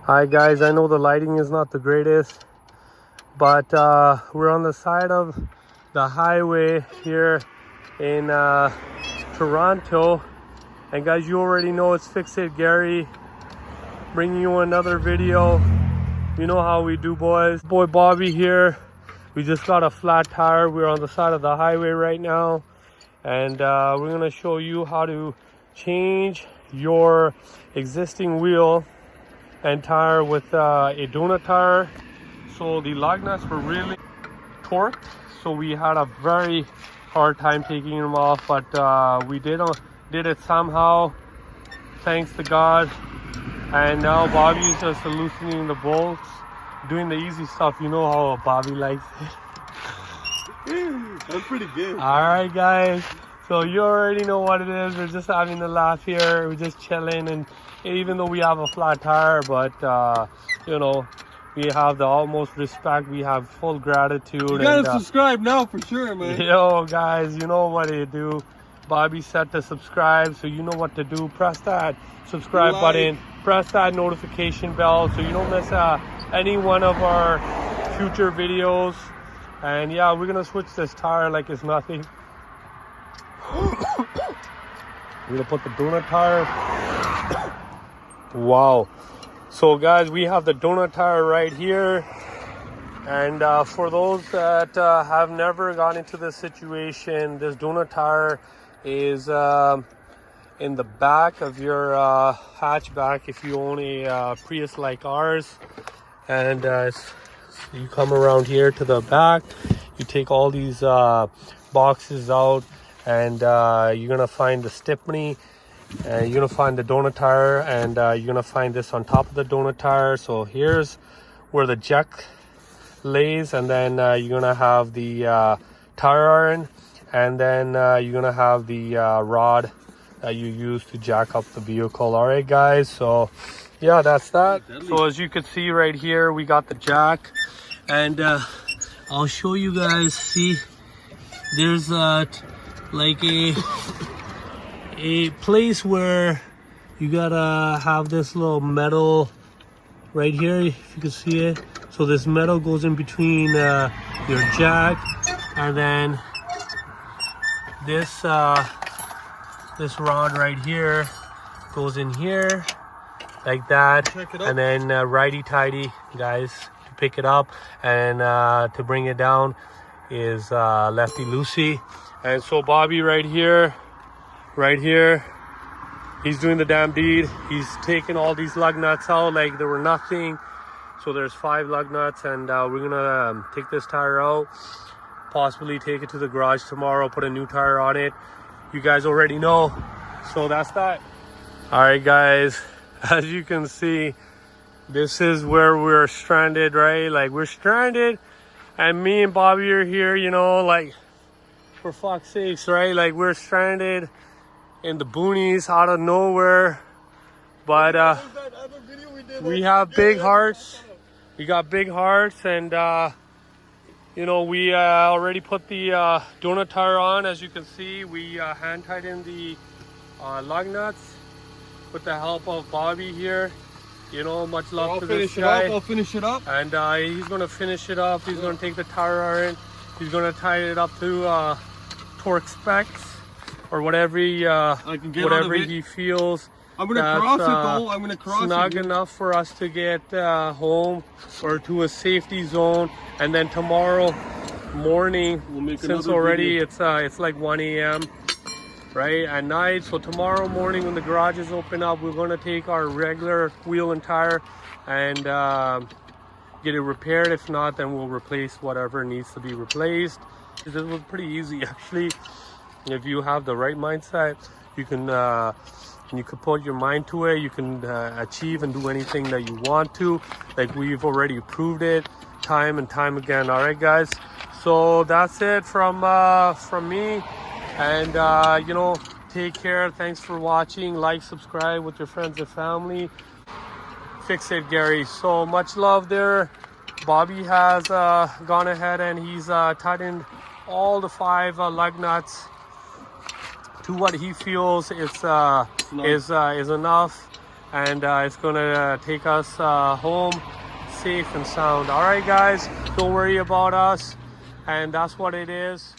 Hi guys, I know the lighting is not the greatest, but we're on the side of the highway here in Toronto. And guys, you already know it's Fix It Gary bringing you another video. You know how we do, boys. Boy Bobby here. We just got a flat tire. We're on the side of the highway right now, and we're gonna show you how to change your existing wheel and tire with a donut tire. So the lug nuts were really torqued, so we had a very hard time taking them off, but we did it somehow, thanks to God. And now Bobby's just loosening the bolts, doing the easy stuff. You know how Bobby likes it. That's pretty good. All right guys, so you already know what it is. We're just having a laugh here. We're just chilling, and even though we have a flat tire, but you know, we have the utmost respect. We have full gratitude. You gotta subscribe now for sure, man. Yo guys, you know what to do. Bobby said to subscribe, so you know what to do. Press that subscribe button, press that notification bell so you don't miss any one of our future videos. And yeah, we're gonna switch this tire like it's nothing. We're gonna put the donut tire. Wow. So guys, we have the donut tire right here. And for those that have never gone into this situation, this donut tire is in the back of your hatchback if you own a Prius like ours. And you come around here to the back, you take all these boxes out, and you're gonna find the Stepney, and you're gonna find the donut tire, and you're gonna find this on top of the donut tire. So here's where the jack lays, and then you're gonna have the tire iron, and then you're gonna have the rod that you use to jack up the vehicle. All right guys, so yeah, that's that. So as you can see right here, we got the jack, and I'll show you guys. See, there's like a place where you gotta have this little metal right here, if you can see it. So this metal goes in between your jack, and then this this rod right here goes in here like that, and then righty-tighty, guys, to pick it up, and to bring it down is lefty-loosey. And so Bobby right here, he's doing the damn deed. He's taking all these lug nuts out like there were nothing. So there's 5 lug nuts, and we're gonna take this tire out, possibly take it to the garage tomorrow, put a new tire on it. You guys already know. So that's that. All right guys, as you can see, this is where we're stranded, right? Like, we're stranded, and me and Bobby are here, you know, like, for fuck's sakes, right? Like, we're stranded in the boonies out of nowhere. But we have big hearts. We got big hearts, and you know, we already put the donut tire on. As you can see, we hand tightened the lug nuts with the help of Bobby here. You know, much love to this guy. I'll finish it up. And he's gonna finish it up. He's gonna take the tire iron. He's gonna tie it up to torque specs or whatever he feels. I'm gonna cross it though. I'm gonna cross it. Snug enough for us to get home or to a safety zone, and then tomorrow morning, since already it's like 1 a.m. right at night. So tomorrow morning, when the garages open up, we're gonna take our regular wheel and tire and get it repaired. If not, then we'll replace whatever needs to be replaced. This was pretty easy actually. If you have the right mindset, you can put your mind to it. You can achieve and do anything that you want to. Like, we've already proved it time and time again. All right guys, so that's it from me, and you know, take care. Thanks for watching. Like, subscribe with your friends and family. Fix It Gary. So much love there. Bobby has gone ahead and he's tightened all the 5 lug nuts to what he feels is enough. and it's gonna take us home safe and sound. All right, guys, don't worry about us, and that's what it is.